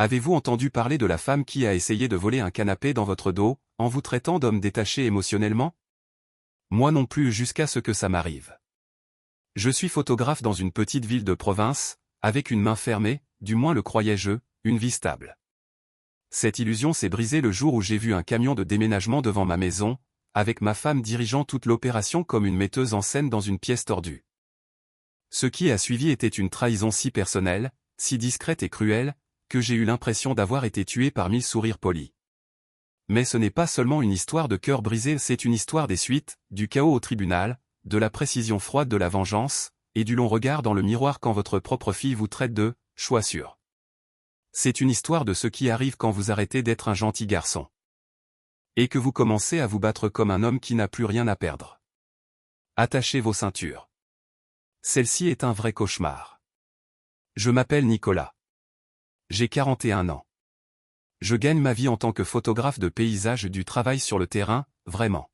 Avez-vous entendu parler de la femme qui a essayé de voler un canapé dans votre dos, en vous traitant d'homme détaché émotionnellement? Moi non plus jusqu'à ce que ça m'arrive. Je suis photographe dans une petite ville de province, avec une main fermée, du moins le croyais-je, une vie stable. Cette illusion s'est brisée le jour où j'ai vu un camion de déménagement devant ma maison, avec ma femme dirigeant toute l'opération comme une metteuse en scène dans une pièce tordue. Ce qui a suivi était une trahison si personnelle, si discrète et cruelle, que j'ai eu l'impression d'avoir été tué par 1000 sourires polis. Mais ce n'est pas seulement une histoire de cœur brisé, c'est une histoire des suites, du chaos au tribunal, de la précision froide de la vengeance, et du long regard dans le miroir quand votre propre fille vous traite de « choix sûr ». C'est une histoire de ce qui arrive quand vous arrêtez d'être un gentil garçon. Et que vous commencez à vous battre comme un homme qui n'a plus rien à perdre. Attachez vos ceintures. Celle-ci est un vrai cauchemar. Je m'appelle Nicolas. J'ai 41 ans. Je gagne ma vie en tant que photographe de paysage, du travail sur le terrain, vraiment.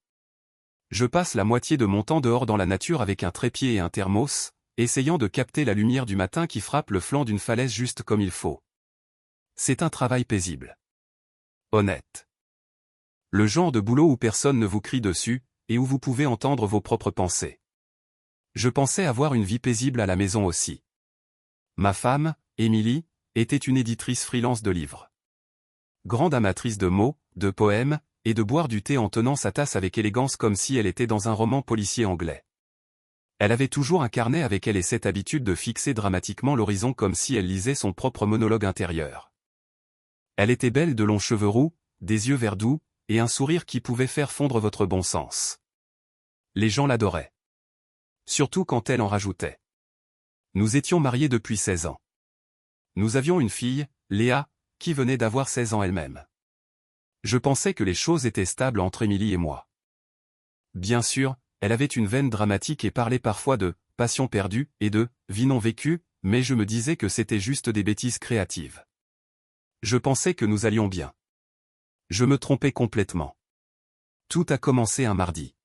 Je passe la moitié de mon temps dehors dans la nature avec un trépied et un thermos, essayant de capter la lumière du matin qui frappe le flanc d'une falaise juste comme il faut. C'est un travail paisible. Honnête. Le genre de boulot où personne ne vous crie dessus, et où vous pouvez entendre vos propres pensées. Je pensais avoir une vie paisible à la maison aussi. Ma femme, Émilie, était une éditrice freelance de livres. Grande amatrice de mots, de poèmes, et de boire du thé en tenant sa tasse avec élégance comme si elle était dans un roman policier anglais. Elle avait toujours un carnet avec elle et cette habitude de fixer dramatiquement l'horizon comme si elle lisait son propre monologue intérieur. Elle était belle, de longs cheveux roux, des yeux verts doux, et un sourire qui pouvait faire fondre votre bon sens. Les gens l'adoraient. Surtout quand elle en rajoutait. Nous étions mariés depuis 16 ans. Nous avions une fille, Léa, qui venait d'avoir 16 ans elle-même. Je pensais que les choses étaient stables entre Émilie et moi. Bien sûr, elle avait une veine dramatique et parlait parfois de « passion perdue » et de « vie non vécue », mais je me disais que c'était juste des bêtises créatives. Je pensais que nous allions bien. Je me trompais complètement. Tout a commencé un mardi.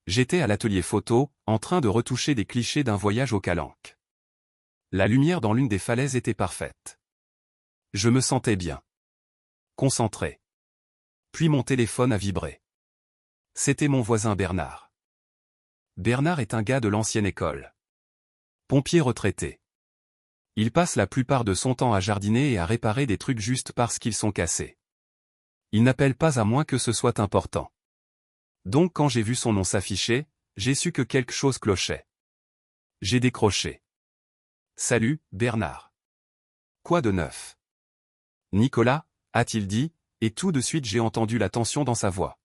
J'étais à l'atelier photo, en train de retoucher des clichés d'un voyage aux Calanques. La lumière dans l'une des falaises était parfaite. Je me sentais bien. Concentré. Puis mon téléphone a vibré. C'était mon voisin Bernard. Bernard est un gars de l'ancienne école. Pompier retraité. Il passe la plupart de son temps à jardiner et à réparer des trucs juste parce qu'ils sont cassés. Il n'appelle pas à moins que ce soit important. Donc quand j'ai vu son nom s'afficher, j'ai su que quelque chose clochait. J'ai décroché. Salut, Bernard. Quoi de neuf? Nicolas, a-t-il dit, et tout de suite j'ai entendu la tension dans sa voix.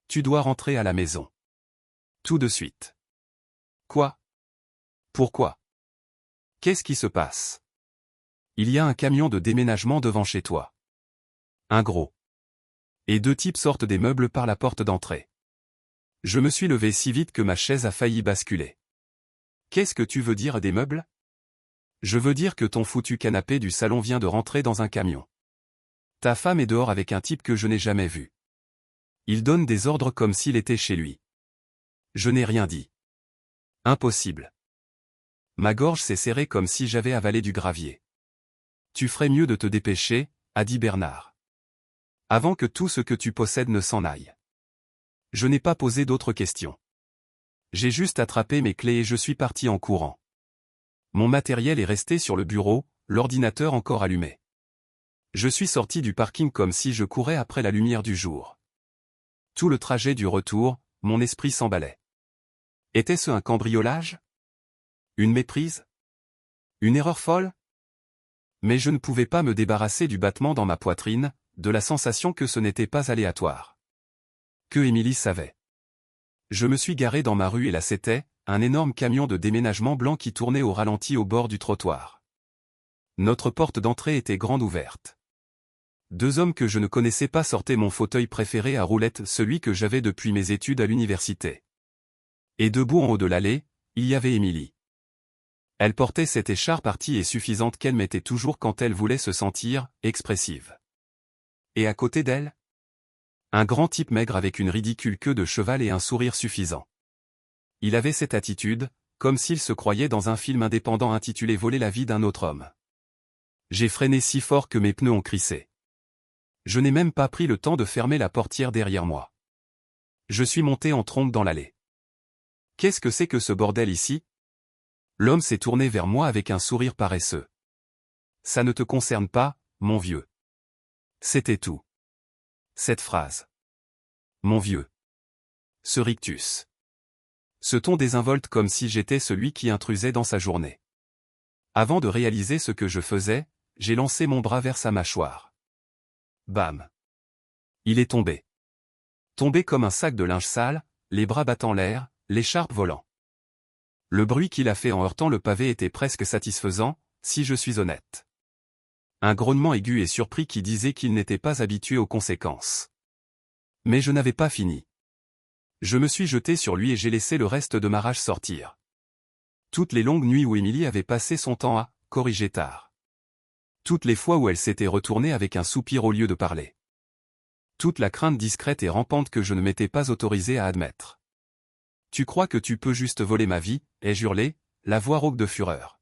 Tu dois rentrer à la maison. Tout de suite. Quoi? Pourquoi? Qu'est-ce qui se passe? Il y a un camion de déménagement devant chez toi. Un gros. Et 2 types sortent des meubles par la porte d'entrée. Je me suis levé si vite que ma chaise a failli basculer. Qu'est-ce que tu veux dire des meubles? Je veux dire que ton foutu canapé du salon vient de rentrer dans un camion. Ta femme est dehors avec un type que je n'ai jamais vu. Il donne des ordres comme s'il était chez lui. Je n'ai rien dit. Impossible. Ma gorge s'est serrée comme si j'avais avalé du gravier. Tu ferais mieux de te dépêcher, a dit Bernard. Avant que tout ce que tu possèdes ne s'en aille. Je n'ai pas posé d'autres questions. J'ai juste attrapé mes clés et je suis parti en courant. Mon matériel est resté sur le bureau, l'ordinateur encore allumé. Je suis sorti du parking comme si je courais après la lumière du jour. Tout le trajet du retour, mon esprit s'emballait. Était-ce un cambriolage? Une méprise? Une erreur folle? Mais je ne pouvais pas me débarrasser du battement dans ma poitrine, de la sensation que ce n'était pas aléatoire. Que Émilie savait. Je me suis garé dans ma rue et là c'était, un énorme camion de déménagement blanc qui tournait au ralenti au bord du trottoir. Notre porte d'entrée était grande ouverte. 2 hommes que je ne connaissais pas sortaient mon fauteuil préféré à roulettes, celui que j'avais depuis mes études à l'université. Et debout en haut de l'allée, il y avait Émilie. Elle portait cette écharpe artie et suffisante qu'elle mettait toujours quand elle voulait se sentir expressive. Et à côté d'elle, un grand type maigre avec une ridicule queue de cheval et un sourire suffisant. Il avait cette attitude, comme s'il se croyait dans un film indépendant intitulé Voler la vie d'un autre homme. J'ai freiné si fort que mes pneus ont crissé. Je n'ai même pas pris le temps de fermer la portière derrière moi. Je suis monté en trombe dans l'allée. Qu'est-ce que c'est que ce bordel ici? L'homme s'est tourné vers moi avec un sourire paresseux. Ça ne te concerne pas, mon vieux. C'était tout. Cette phrase. Mon vieux. Ce rictus. Ce ton désinvolte comme si j'étais celui qui intrusait dans sa journée. Avant de réaliser ce que je faisais, j'ai lancé mon bras vers sa mâchoire. Bam. Il est tombé. Tombé comme un sac de linge sale, les bras battant l'air, l'écharpe volant. Le bruit qu'il a fait en heurtant le pavé était presque satisfaisant, si je suis honnête. Un grognement aigu et surpris qui disait qu'il n'était pas habitué aux conséquences. Mais je n'avais pas fini. Je me suis jeté sur lui et j'ai laissé le reste de ma rage sortir. Toutes les longues nuits où Émilie avait passé son temps à corriger tard. Toutes les fois où elle s'était retournée avec un soupir au lieu de parler. Toute la crainte discrète et rampante que je ne m'étais pas autorisé à admettre. Tu crois que tu peux juste voler ma vie, ai-je hurlé, la voix rauque de fureur.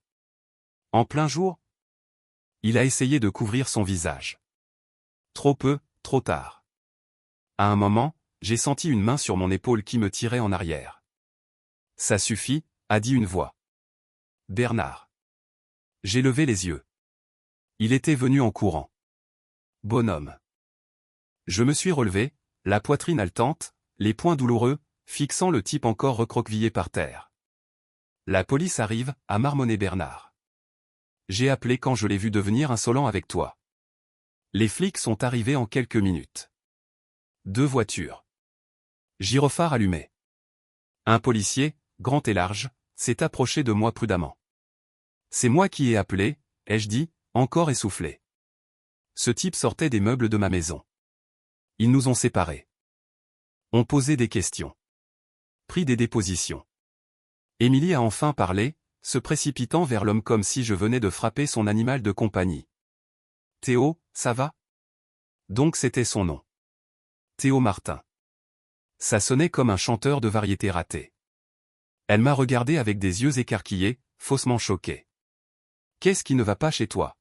En plein jour? Il a essayé de couvrir son visage. Trop peu, trop tard. À un moment, j'ai senti une main sur mon épaule qui me tirait en arrière. Ça suffit, a dit une voix. Bernard. J'ai levé les yeux. Il était venu en courant. Bonhomme. Je me suis relevé, la poitrine haletante, les poings douloureux, fixant le type encore recroquevillé par terre. La police arrive, a marmonné Bernard. J'ai appelé quand je l'ai vu devenir insolent avec toi. Les flics sont arrivés en quelques minutes. 2 voitures. Gyrophare allumé. Un policier, grand et large, s'est approché de moi prudemment. C'est moi qui ai appelé, ai-je dit, encore essoufflé. Ce type sortait des meubles de ma maison. Ils nous ont séparés. On posait des questions. Pris des dépositions. Émilie a enfin parlé, se précipitant vers l'homme comme si je venais de frapper son animal de compagnie. Théo, ça va? Donc c'était son nom. Théo Martin. Ça sonnait comme un chanteur de variété raté. Elle m'a regardé avec des yeux écarquillés, faussement choqué. Qu'est-ce qui ne va pas chez toi?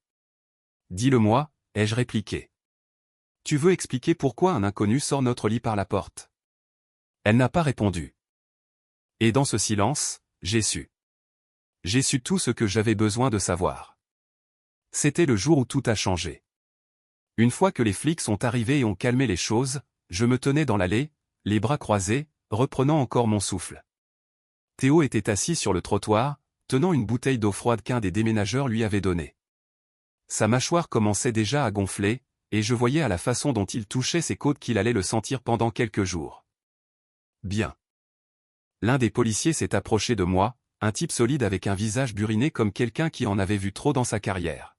Dis-le-moi, ai-je répliqué. Tu veux expliquer pourquoi un inconnu sort notre lit par la porte? Elle n'a pas répondu. Et dans ce silence, j'ai su. J'ai su tout ce que j'avais besoin de savoir. C'était le jour où tout a changé. Une fois que les flics sont arrivés et ont calmé les choses, je me tenais dans l'allée, les bras croisés, reprenant encore mon souffle. Théo était assis sur le trottoir, tenant une bouteille d'eau froide qu'un des déménageurs lui avait donnée. Sa mâchoire commençait déjà à gonfler, et je voyais à la façon dont il touchait ses côtes qu'il allait le sentir pendant quelques jours. Bien. L'un des policiers s'est approché de moi, un type solide avec un visage buriné comme quelqu'un qui en avait vu trop dans sa carrière.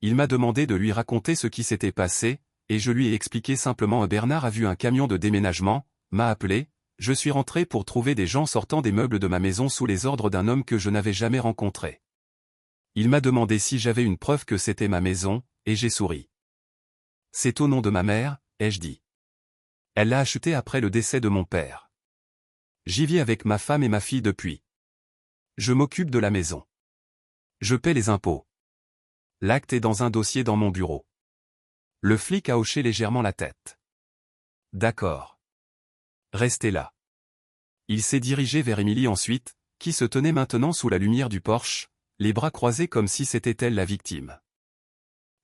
Il m'a demandé de lui raconter ce qui s'était passé, et je lui ai expliqué simplement. Bernard a vu un camion de déménagement, m'a appelé, je suis rentré pour trouver des gens sortant des meubles de ma maison sous les ordres d'un homme que je n'avais jamais rencontré. Il m'a demandé si j'avais une preuve que c'était ma maison, et j'ai souri. C'est au nom de ma mère, ai-je dit. Elle l'a achetée après le décès de mon père. J'y vis avec ma femme et ma fille depuis. Je m'occupe de la maison. Je paie les impôts. L'acte est dans un dossier dans mon bureau. Le flic a hoché légèrement la tête. D'accord. Restez là. Il s'est dirigé vers Émilie ensuite, qui se tenait maintenant sous la lumière du porche, les bras croisés comme si c'était elle la victime.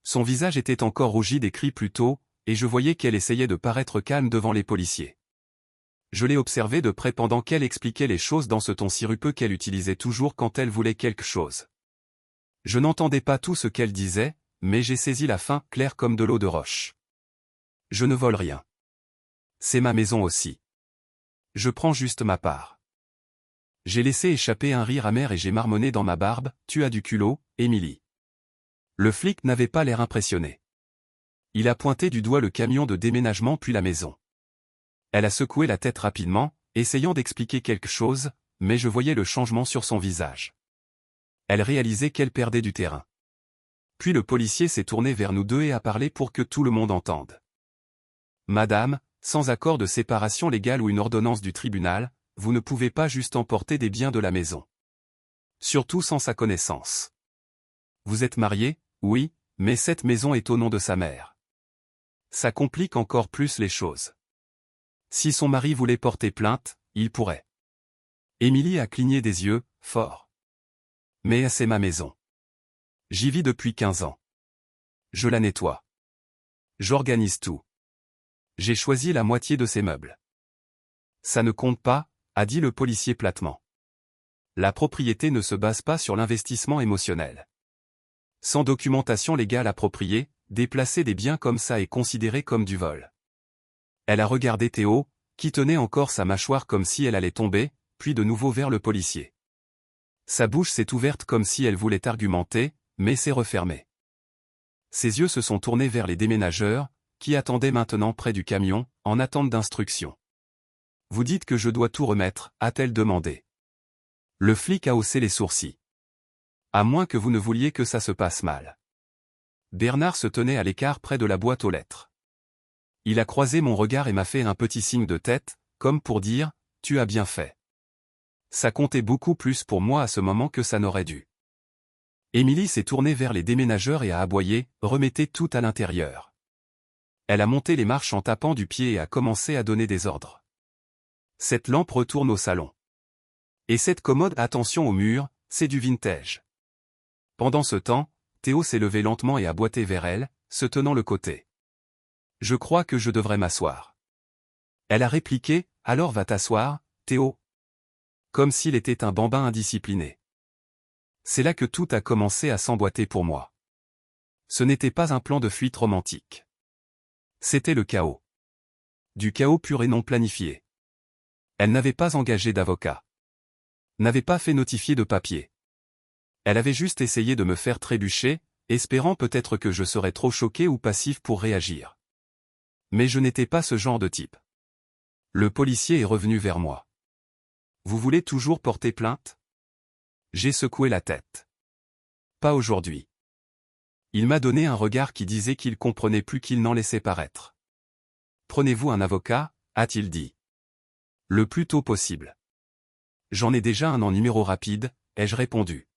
Son visage était encore rougi des cris plus tôt, et je voyais qu'elle essayait de paraître calme devant les policiers. Je l'ai observée de près pendant qu'elle expliquait les choses dans ce ton sirupeux qu'elle utilisait toujours quand elle voulait quelque chose. Je n'entendais pas tout ce qu'elle disait, mais j'ai saisi la fin, claire comme de l'eau de roche. Je ne vole rien. C'est ma maison aussi. Je prends juste ma part. J'ai laissé échapper un rire amer et j'ai marmonné dans ma barbe, tu as du culot, Émilie. Le flic n'avait pas l'air impressionné. Il a pointé du doigt le camion de déménagement puis la maison. Elle a secoué la tête rapidement, essayant d'expliquer quelque chose, mais je voyais le changement sur son visage. Elle réalisait qu'elle perdait du terrain. Puis le policier s'est tourné vers nous deux et a parlé pour que tout le monde entende. Madame, sans accord de séparation légale ou une ordonnance du tribunal, vous ne pouvez pas juste emporter des biens de la maison. Surtout sans sa connaissance. Vous êtes mariée, Oui, mais cette maison est au nom de sa mère. Ça complique encore plus les choses. Si son mari voulait porter plainte, il pourrait. Émilie a cligné des yeux, fort. Mais c'est ma maison. J'y vis depuis 15 ans. Je la nettoie. J'organise tout. J'ai choisi la moitié de ses meubles. Ça ne compte pas, a dit le policier platement. La propriété ne se base pas sur l'investissement émotionnel. Sans documentation légale appropriée, déplacer des biens comme ça est considéré comme du vol. Elle a regardé Théo, qui tenait encore sa mâchoire comme si elle allait tomber, puis de nouveau vers le policier. Sa bouche s'est ouverte comme si elle voulait argumenter, mais s'est refermée. Ses yeux se sont tournés vers les déménageurs, qui attendaient maintenant près du camion, en attente d'instructions. « Vous dites que je dois tout remettre ?» a-t-elle demandé. Le flic a haussé les sourcils. « À moins que vous ne vouliez que ça se passe mal. » Bernard se tenait à l'écart près de la boîte aux lettres. Il a croisé mon regard et m'a fait un petit signe de tête, comme pour dire « Tu as bien fait ». Ça comptait beaucoup plus pour moi à ce moment que ça n'aurait dû. Émilie s'est tournée vers les déménageurs et a aboyé « Remettez tout à l'intérieur ». Elle a monté les marches en tapant du pied et a commencé à donner des ordres. Cette lampe retourne au salon. Et cette commode, attention au mur, c'est du vintage. Pendant ce temps, Théo s'est levé lentement et a boité vers elle, se tenant le côté. Je crois que je devrais m'asseoir. Elle a répliqué, alors va t'asseoir, Théo. Comme s'il était un bambin indiscipliné. C'est là que tout a commencé à s'emboîter pour moi. Ce n'était pas un plan de fuite romantique. C'était le chaos. Du chaos pur et non planifié. Elle n'avait pas engagé d'avocat. N'avait pas fait notifier de papier. Elle avait juste essayé de me faire trébucher, espérant peut-être que je serais trop choqué ou passif pour réagir. Mais je n'étais pas ce genre de type. Le policier est revenu vers moi. Vous voulez toujours porter plainte? J'ai secoué la tête. Pas aujourd'hui. Il m'a donné un regard qui disait qu'il comprenait plus qu'il n'en laissait paraître. Prenez-vous un avocat, a-t-il dit. Le plus tôt possible. J'en ai déjà un en numéro rapide, ai-je répondu.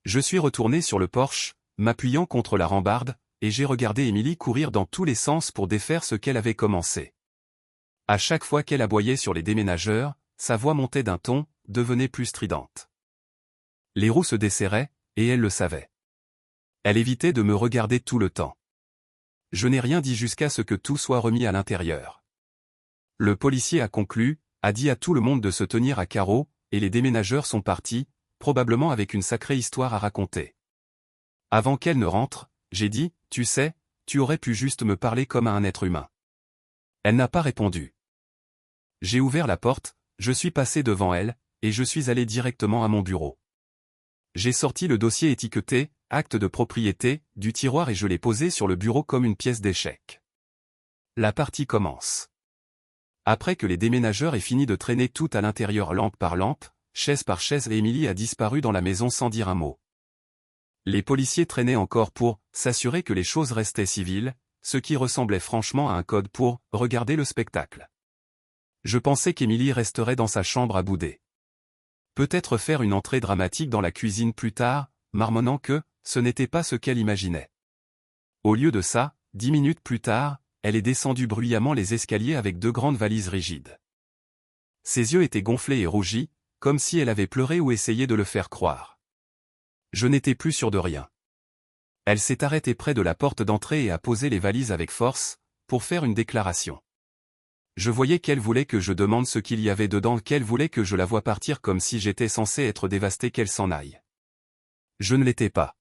Je suis retourné sur le porche, m'appuyant contre la rambarde, et j'ai regardé Émilie courir dans tous les sens pour défaire ce qu'elle avait commencé. À chaque fois qu'elle aboyait sur les déménageurs, sa voix montait d'un ton, devenait plus stridente. Les roues se desserraient, et elle le savait. Elle évitait de me regarder tout le temps. Je n'ai rien dit jusqu'à ce que tout soit remis à l'intérieur. Le policier a conclu, a dit à tout le monde de se tenir à carreau, et les déménageurs sont partis, probablement avec une sacrée histoire à raconter. Avant qu'elle ne rentre, j'ai dit, tu sais, tu aurais pu juste me parler comme à un être humain. Elle n'a pas répondu. J'ai ouvert la porte, je suis passé devant elle, et je suis allé directement à mon bureau. J'ai sorti le dossier étiqueté « Acte de propriété » du tiroir et je l'ai posé sur le bureau comme une pièce d'échec. La partie commence. Après que les déménageurs aient fini de traîner tout à l'intérieur lampe par lampe, chaise par chaise et Émilie a disparu dans la maison sans dire un mot. Les policiers traînaient encore pour s'assurer que les choses restaient civiles, ce qui ressemblait franchement à un code pour regarder le spectacle. Je pensais qu'Émilie resterait dans sa chambre à bouder. Peut-être faire une entrée dramatique dans la cuisine plus tard, marmonnant que ce n'était pas ce qu'elle imaginait. Au lieu de ça, 10 minutes plus tard, elle est descendue bruyamment les escaliers avec 2 grandes valises rigides. Ses yeux étaient gonflés et rougis, comme si elle avait pleuré ou essayé de le faire croire. Je n'étais plus sûr de rien. Elle s'est arrêtée près de la porte d'entrée et a posé les valises avec force, pour faire une déclaration. Je voyais qu'elle voulait que je demande ce qu'il y avait dedans, qu'elle voulait que je la voie partir comme si j'étais censé être dévasté, qu'elle s'en aille. Je ne l'étais pas.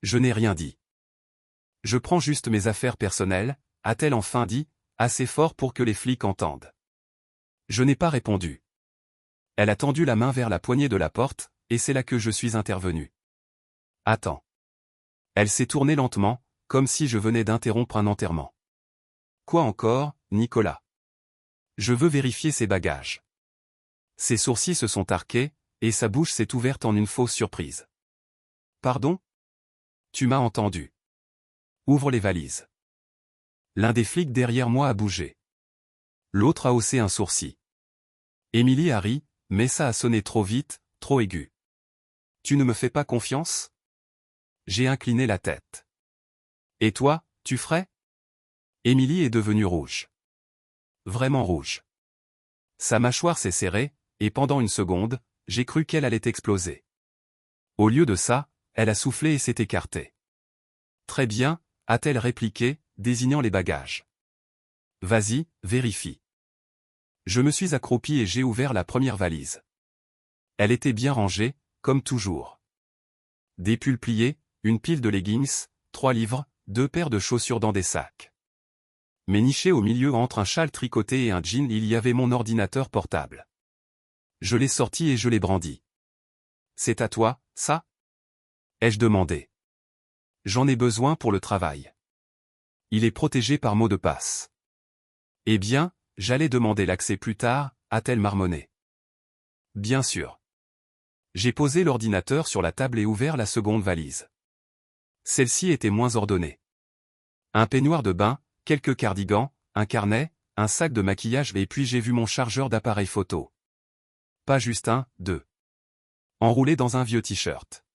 Je n'ai rien dit. Je prends juste mes affaires personnelles, a-t-elle enfin dit, assez fort pour que les flics entendent. Je n'ai pas répondu. Elle a tendu la main vers la poignée de la porte, et c'est là que je suis intervenu. Attends. Elle s'est tournée lentement, comme si je venais d'interrompre un enterrement. Quoi encore, Nicolas? Je veux vérifier ses bagages. Ses sourcils se sont arqués, et sa bouche s'est ouverte en une fausse surprise. Pardon? Tu m'as entendu. Ouvre les valises. L'un des flics derrière moi a bougé. L'autre a haussé un sourcil. Émilie a ri, mais ça a sonné trop vite, trop aigu. Tu ne me fais pas confiance? J'ai incliné la tête. Et toi, tu ferais? Émilie est devenue rouge. Vraiment rouge. Sa mâchoire s'est serrée, et pendant une seconde, j'ai cru qu'elle allait exploser. Au lieu de ça, elle a soufflé et s'est écartée. Très bien, a-t-elle répliqué, désignant les bagages. Vas-y, vérifie. Je me suis accroupi et j'ai ouvert la première valise. Elle était bien rangée, comme toujours. Des pulls pliés, une pile de leggings, 3 livres, 2 paires de chaussures dans des sacs. Mais niché au milieu entre un châle tricoté et un jean, il y avait mon ordinateur portable. Je l'ai sorti et je l'ai brandi. C'est à toi, ça? Ai-je demandé. J'en ai besoin pour le travail. Il est protégé par mot de passe. Eh bien, j'allais demander l'accès plus tard, a-t-elle marmonné. Bien sûr. J'ai posé l'ordinateur sur la table et ouvert la seconde valise. Celle-ci était moins ordonnée. Un peignoir de bain, quelques cardigans, un carnet, un sac de maquillage et puis j'ai vu mon chargeur d'appareil photo. Pas juste un, deux. Enroulé dans un vieux t-shirt.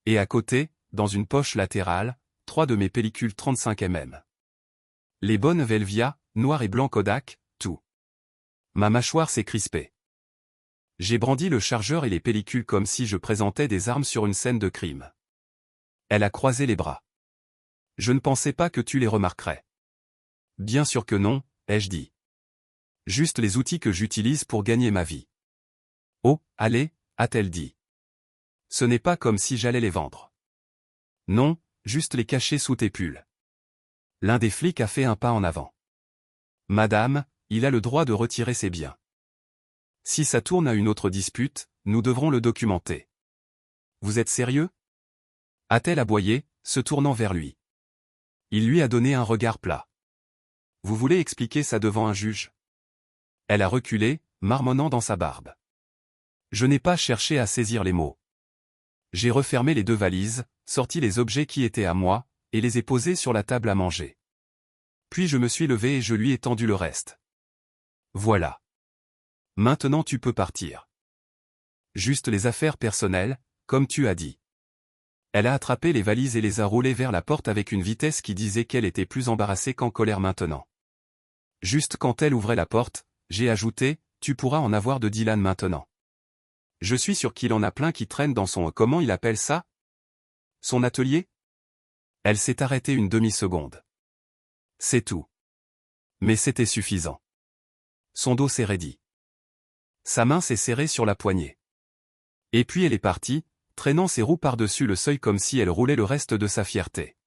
Et à côté, dans une poche latérale, 3 de mes pellicules 35 mm. Les bonnes Velvia, noir et blanc Kodak, tout. Ma mâchoire s'est crispée. J'ai brandi le chargeur et les pellicules comme si je présentais des armes sur une scène de crime. Elle a croisé les bras. Je ne pensais pas que tu les remarquerais. Bien sûr que non, ai-je dit. Juste les outils que j'utilise pour gagner ma vie. Oh, allez, a-t-elle dit. Ce n'est pas comme si j'allais les vendre. Non, juste les cacher sous tes pulls. L'un des flics a fait un pas en avant. Madame, il a le droit de retirer ses biens. Si ça tourne à une autre dispute, nous devrons le documenter. Vous êtes sérieux? A-t-elle aboyé, se tournant vers lui. Il lui a donné un regard plat. Vous voulez expliquer ça devant un juge? Elle a reculé, marmonnant dans sa barbe. Je n'ai pas cherché à saisir les mots. J'ai refermé les 2 valises, sorti les objets qui étaient à moi, et les ai posés sur la table à manger. Puis je me suis levé et je lui ai tendu le reste. Voilà. Maintenant tu peux partir. Juste les affaires personnelles, comme tu as dit. Elle a attrapé les valises et les a roulées vers la porte avec une vitesse qui disait qu'elle était plus embarrassée qu'en colère maintenant. Juste quand elle ouvrait la porte, j'ai ajouté, tu pourras en avoir de Dylan maintenant. Je suis sûr qu'il en a plein qui traînent dans son... Comment il appelle ça? Son atelier? Elle s'est arrêtée une demi-seconde. C'est tout. Mais c'était suffisant. Son dos s'est raidi. Sa main s'est serrée sur la poignée. Et puis elle est partie, traînant ses roues par-dessus le seuil comme si elle roulait le reste de sa fierté.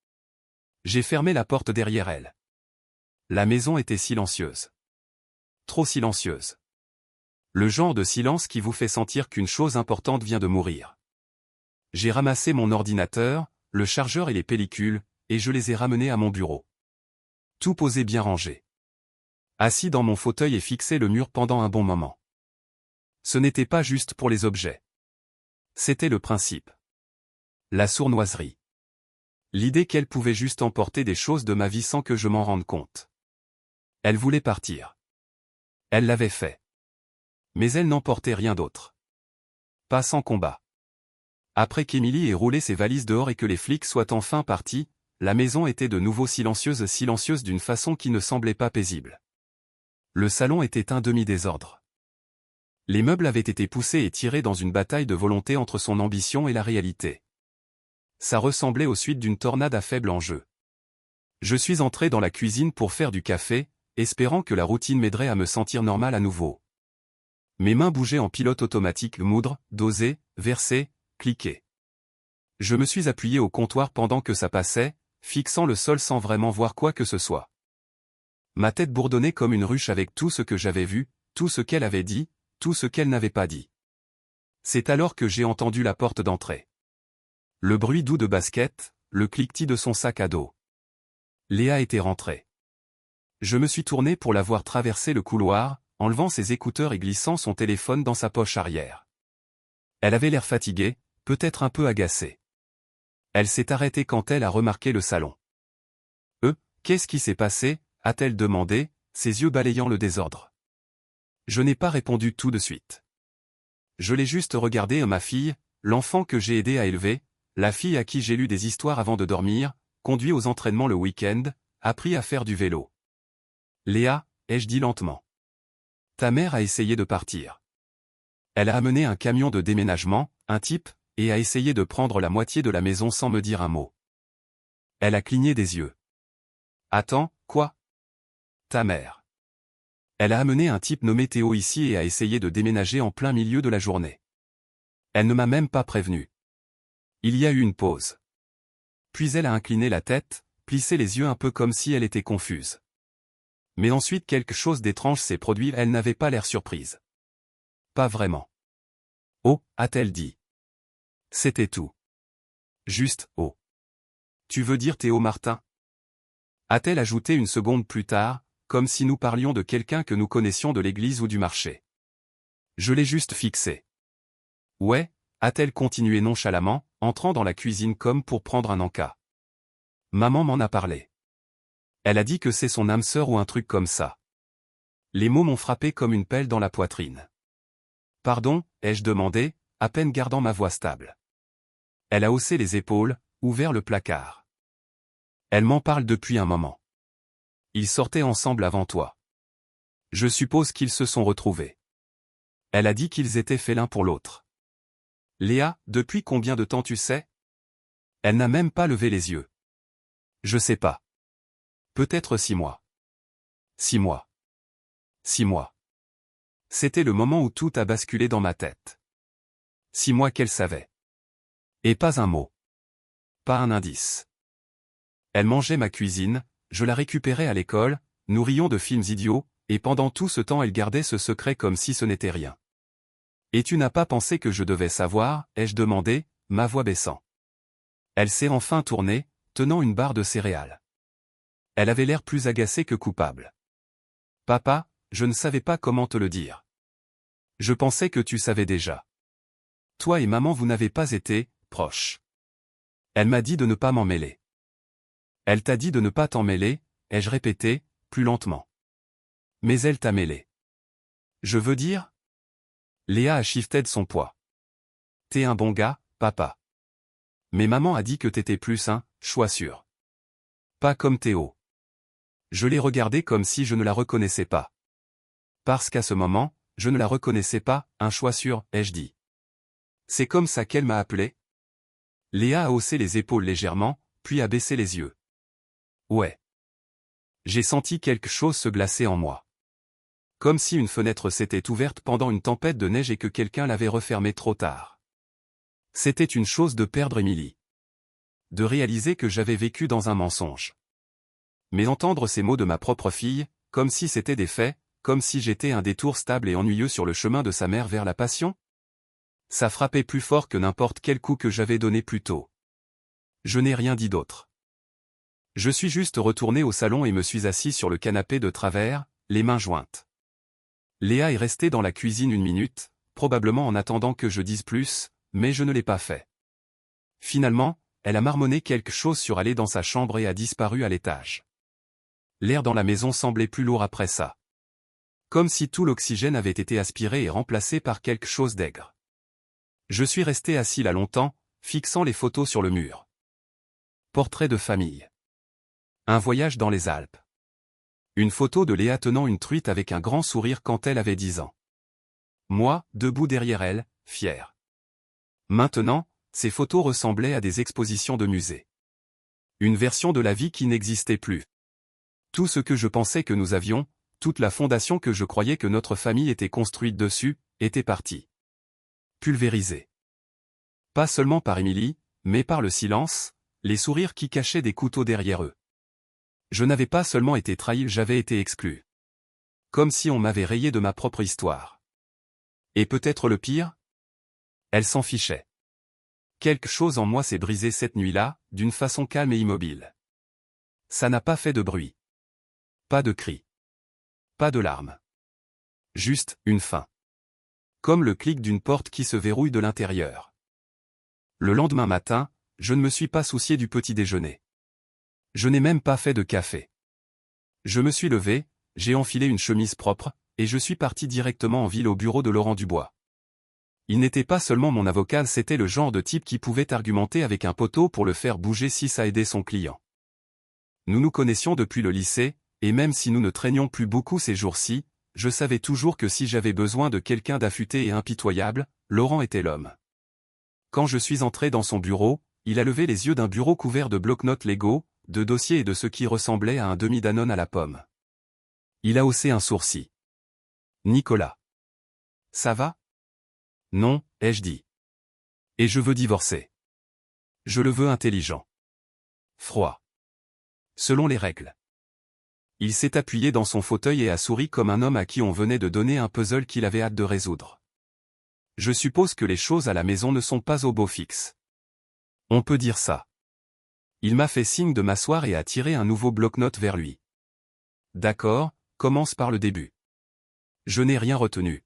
J'ai fermé la porte derrière elle. La maison était silencieuse. Trop silencieuse. Le genre de silence qui vous fait sentir qu'une chose importante vient de mourir. J'ai ramassé mon ordinateur, le chargeur et les pellicules, et je les ai ramenés à mon bureau. Tout posé bien rangé. Assis dans mon fauteuil et fixé le mur pendant un bon moment. Ce n'était pas juste pour les objets. C'était le principe. La sournoiserie. L'idée qu'elle pouvait juste emporter des choses de ma vie sans que je m'en rende compte. Elle voulait partir. Elle l'avait fait. Mais elle n'emportait rien d'autre. Pas sans combat. Après qu'Émilie ait roulé ses valises dehors et que les flics soient enfin partis, la maison était de nouveau silencieuse d'une façon qui ne semblait pas paisible. Le salon était un demi-désordre. Les meubles avaient été poussés et tirés dans une bataille de volonté entre son ambition et la réalité. Ça ressemblait aux suites d'une tornade à faible enjeu. Je suis entré dans la cuisine pour faire du café, espérant que la routine m'aiderait à me sentir normal à nouveau. Mes mains bougeaient en pilote automatique, moudre, doser, verser, cliquer. Je me suis appuyé au comptoir pendant que ça passait, fixant le sol sans vraiment voir quoi que ce soit. Ma tête bourdonnait comme une ruche avec tout ce que j'avais vu, tout ce qu'elle avait dit, tout ce qu'elle n'avait pas dit. C'est alors que j'ai entendu la porte d'entrée. Le bruit doux de basket, le cliquetis de son sac à dos. Léa était rentrée. Je me suis tourné pour la voir traverser le couloir, enlevant ses écouteurs et glissant son téléphone dans sa poche arrière. Elle avait l'air fatiguée, peut-être un peu agacée. Elle s'est arrêtée quand elle a remarqué le salon. Qu'est-ce qui s'est passé? A-t-elle demandé, ses yeux balayant le désordre. Je n'ai pas répondu tout de suite. Je l'ai juste regardé ma fille, l'enfant que j'ai aidé à élever, la fille à qui j'ai lu des histoires avant de dormir, conduit aux entraînements le week-end, appris à faire du vélo. Léa, ai-je dit lentement. Ta mère a essayé de partir. Elle a amené un camion de déménagement, un type, et a essayé de prendre la moitié de la maison sans me dire un mot. Elle a cligné des yeux. Attends, quoi? Ta mère. Elle a amené un type nommé Théo ici et a essayé de déménager en plein milieu de la journée. Elle ne m'a même pas prévenu. Il y a eu une pause. Puis elle a incliné la tête, plissé les yeux un peu comme si elle était confuse. Mais ensuite quelque chose d'étrange s'est produit, elle n'avait pas l'air surprise. Pas vraiment. Oh, a-t-elle dit. C'était tout. Juste, oh. Tu veux dire Théo Martin? A-t-elle ajouté une seconde plus tard, comme si nous parlions de quelqu'un que nous connaissions de l'église ou du marché. Je l'ai juste fixé. Ouais, a-t-elle continué nonchalamment, entrant dans la cuisine comme pour prendre un encas. Maman m'en a parlé. Elle a dit que c'est son âme sœur ou un truc comme ça. Les mots m'ont frappé comme une pelle dans la poitrine. Pardon, ai-je demandé, à peine gardant ma voix stable. Elle a haussé les épaules, ouvert le placard. Elle m'en parle depuis un moment. Ils sortaient ensemble avant toi. Je suppose qu'ils se sont retrouvés. Elle a dit qu'ils étaient faits l'un pour l'autre. Léa, depuis combien de temps tu sais? Elle n'a même pas levé les yeux. Je sais pas. Peut-être 6 mois. 6 mois. 6 mois. C'était le moment où tout a basculé dans ma tête. 6 mois qu'elle savait. Et pas un mot. Pas un indice. Elle mangeait ma cuisine, je la récupérais à l'école, nous rions de films idiots, et pendant tout ce temps elle gardait ce secret comme si ce n'était rien. Et tu n'as pas pensé que je devais savoir, ai-je demandé, ma voix baissant. Elle s'est enfin tournée, tenant une barre de céréales. Elle avait l'air plus agacée que coupable. Papa, je ne savais pas comment te le dire. Je pensais que tu savais déjà. Toi et maman vous n'avez pas été proches. Elle m'a dit de ne pas m'en mêler. Elle t'a dit de ne pas t'en mêler, ai-je répété, plus lentement. Mais elle t'a mêlé. Je veux dire? Léa a shifté de son poids. T'es un bon gars, papa. Mais maman a dit que t'étais plus un choix sûr. Pas comme Théo. Je l'ai regardée comme si je ne la reconnaissais pas. Parce qu'à ce moment, je ne la reconnaissais pas, un choix sûr, ai-je dit. C'est comme ça qu'elle m'a appelé? Léa a haussé les épaules légèrement, puis a baissé les yeux. Ouais. J'ai senti quelque chose se glacer en moi. Comme si une fenêtre s'était ouverte pendant une tempête de neige et que quelqu'un l'avait refermée trop tard. C'était une chose de perdre Émilie. De réaliser que j'avais vécu dans un mensonge. Mais entendre ces mots de ma propre fille, comme si c'était des faits, comme si j'étais un détour stable et ennuyeux sur le chemin de sa mère vers la passion? Ça frappait plus fort que n'importe quel coup que j'avais donné plus tôt. Je n'ai rien dit d'autre. Je suis juste retourné au salon et me suis assis sur le canapé de travers, les mains jointes. Léa est restée dans la cuisine 1 minute, probablement en attendant que je dise plus, mais je ne l'ai pas fait. Finalement, elle a marmonné quelque chose sur aller dans sa chambre et a disparu à l'étage. L'air dans la maison semblait plus lourd après ça. Comme si tout l'oxygène avait été aspiré et remplacé par quelque chose d'aigre. Je suis resté assis là longtemps, fixant les photos sur le mur. Portrait de famille. Un voyage dans les Alpes. Une photo de Léa tenant une truite avec un grand sourire quand elle avait 10 ans. Moi, debout derrière elle, fier. Maintenant, ces photos ressemblaient à des expositions de musée. Une version de la vie qui n'existait plus. Tout ce que je pensais que nous avions, toute la fondation que je croyais que notre famille était construite dessus, était partie. Pulvérisée. Pas seulement par Émilie, mais par le silence, les sourires qui cachaient des couteaux derrière eux. Je n'avais pas seulement été trahi, j'avais été exclu. Comme si on m'avait rayé de ma propre histoire. Et peut-être le pire? Elle s'en fichait. Quelque chose en moi s'est brisé cette nuit-là, d'une façon calme et immobile. Ça n'a pas fait de bruit. Pas de cris. Pas de larmes. Juste, une fin. Comme le clic d'une porte qui se verrouille de l'intérieur. Le lendemain matin, je ne me suis pas soucié du petit déjeuner. Je n'ai même pas fait de café. Je me suis levé, j'ai enfilé une chemise propre, et je suis parti directement en ville au bureau de Laurent Dubois. Il n'était pas seulement mon avocat, c'était le genre de type qui pouvait argumenter avec un poteau pour le faire bouger si ça aidait son client. Nous nous connaissions depuis le lycée, et même si nous ne traînions plus beaucoup ces jours-ci, je savais toujours que si j'avais besoin de quelqu'un d'affûté et impitoyable, Laurent était l'homme. Quand je suis entré dans son bureau, il a levé les yeux d'un bureau couvert de bloc-notes Lego, de dossiers et de ce qui ressemblait à un demi-Danone à la pomme. Il a haussé un sourcil. « Nicolas. Ça va ? » ?»« Non, ai-je dit. Et je veux divorcer. Je le veux intelligent. Froid. Selon les règles. » Il s'est appuyé dans son fauteuil et a souri comme un homme à qui on venait de donner un puzzle qu'il avait hâte de résoudre. Je suppose que les choses à la maison ne sont pas au beau fixe. On peut dire ça. Il m'a fait signe de m'asseoir et a tiré un nouveau bloc-notes vers lui. D'accord, commence par le début. Je n'ai rien retenu.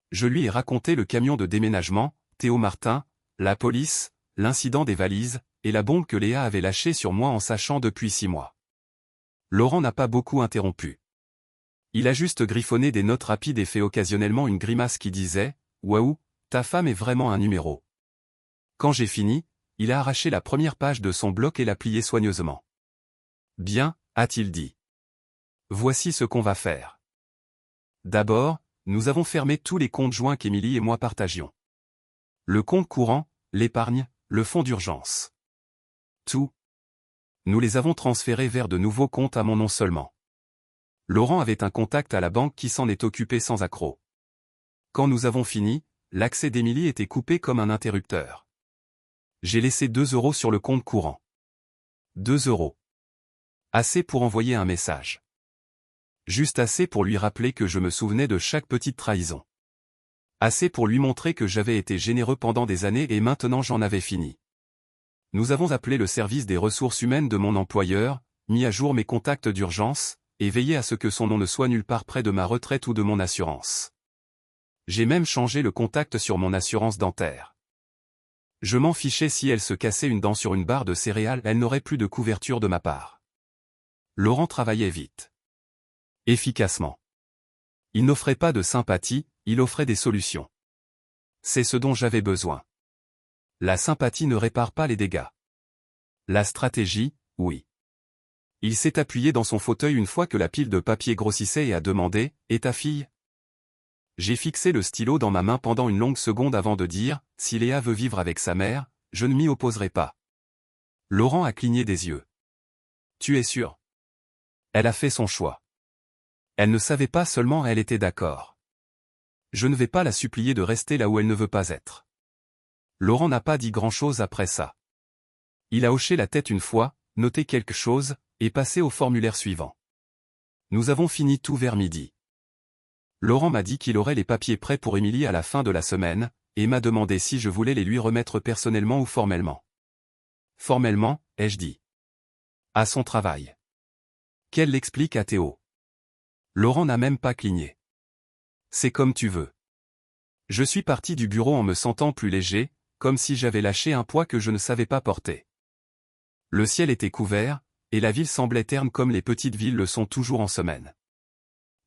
Je lui ai raconté le camion de déménagement, Théo Martin, la police, l'incident des valises, et la bombe que Léa avait lâchée sur moi en sachant depuis 6 mois. Laurent n'a pas beaucoup interrompu. Il a juste griffonné des notes rapides et fait occasionnellement une grimace qui disait « Waouh, ta femme est vraiment un numéro ». Quand j'ai fini, il a arraché la première page de son bloc et l'a plié soigneusement. « Bien, a-t-il dit. Voici ce qu'on va faire. D'abord, nous avons fermé tous les comptes joints qu'Émilie et moi partagions. Le compte courant, l'épargne, le fonds d'urgence. Tout. Nous les avons transférés vers de nouveaux comptes à mon nom seulement. Laurent avait un contact à la banque qui s'en est occupé sans accroc. Quand nous avons fini, l'accès d'Émilie était coupé comme un interrupteur. J'ai laissé 2 € sur le compte courant. 2 €. Assez pour envoyer un message. Juste assez pour lui rappeler que je me souvenais de chaque petite trahison. Assez pour lui montrer que j'avais été généreux pendant des années et maintenant j'en avais fini. Nous avons appelé le service des ressources humaines de mon employeur, mis à jour mes contacts d'urgence, et veillé à ce que son nom ne soit nulle part près de ma retraite ou de mon assurance. J'ai même changé le contact sur mon assurance dentaire. Je m'en fichais si elle se cassait une dent sur une barre de céréales, elle n'aurait plus de couverture de ma part. Laurent travaillait vite. Efficacement. Il n'offrait pas de sympathie, il offrait des solutions. C'est ce dont j'avais besoin. La sympathie ne répare pas les dégâts. La stratégie, oui. Il s'est appuyé dans son fauteuil une fois que la pile de papier grossissait et a demandé « Et ta fille ?» J'ai fixé le stylo dans ma main pendant une longue seconde avant de dire « Si Léa veut vivre avec sa mère, je ne m'y opposerai pas. » Laurent a cligné des yeux. « Tu es sûr ? » Elle a fait son choix. Elle ne savait pas seulement elle était d'accord. Je ne vais pas la supplier de rester là où elle ne veut pas être. Laurent n'a pas dit grand-chose après ça. Il a hoché la tête une fois, noté quelque chose, et passé au formulaire suivant. Nous avons fini tout vers midi. Laurent m'a dit qu'il aurait les papiers prêts pour Émilie à la fin de la semaine, et m'a demandé si je voulais les lui remettre personnellement ou formellement. Formellement, ai-je dit. À son travail. Qu'elle l'explique à Théo. Laurent n'a même pas cligné. C'est comme tu veux. Je suis parti du bureau en me sentant plus léger, comme si j'avais lâché un poids que je ne savais pas porter. Le ciel était couvert, et la ville semblait terne comme les petites villes le sont toujours en semaine.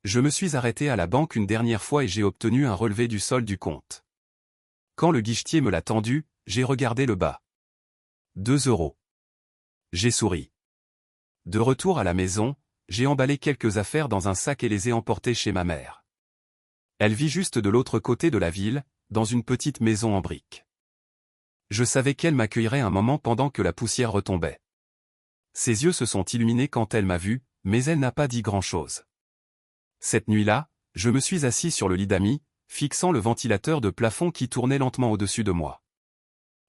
Je me suis arrêté à la banque une dernière fois et j'ai obtenu un relevé du solde du compte. Quand le guichetier me l'a tendu, j'ai regardé le bas. 2 €. J'ai souri. De retour à la maison, j'ai emballé quelques affaires dans un sac et les ai emportées chez ma mère. Elle vit juste de l'autre côté de la ville, dans une petite maison en briques. Je savais qu'elle m'accueillerait un moment pendant que la poussière retombait. Ses yeux se sont illuminés quand elle m'a vu, mais elle n'a pas dit grand-chose. Cette nuit-là, je me suis assis sur le lit d'amis, fixant le ventilateur de plafond qui tournait lentement au-dessus de moi.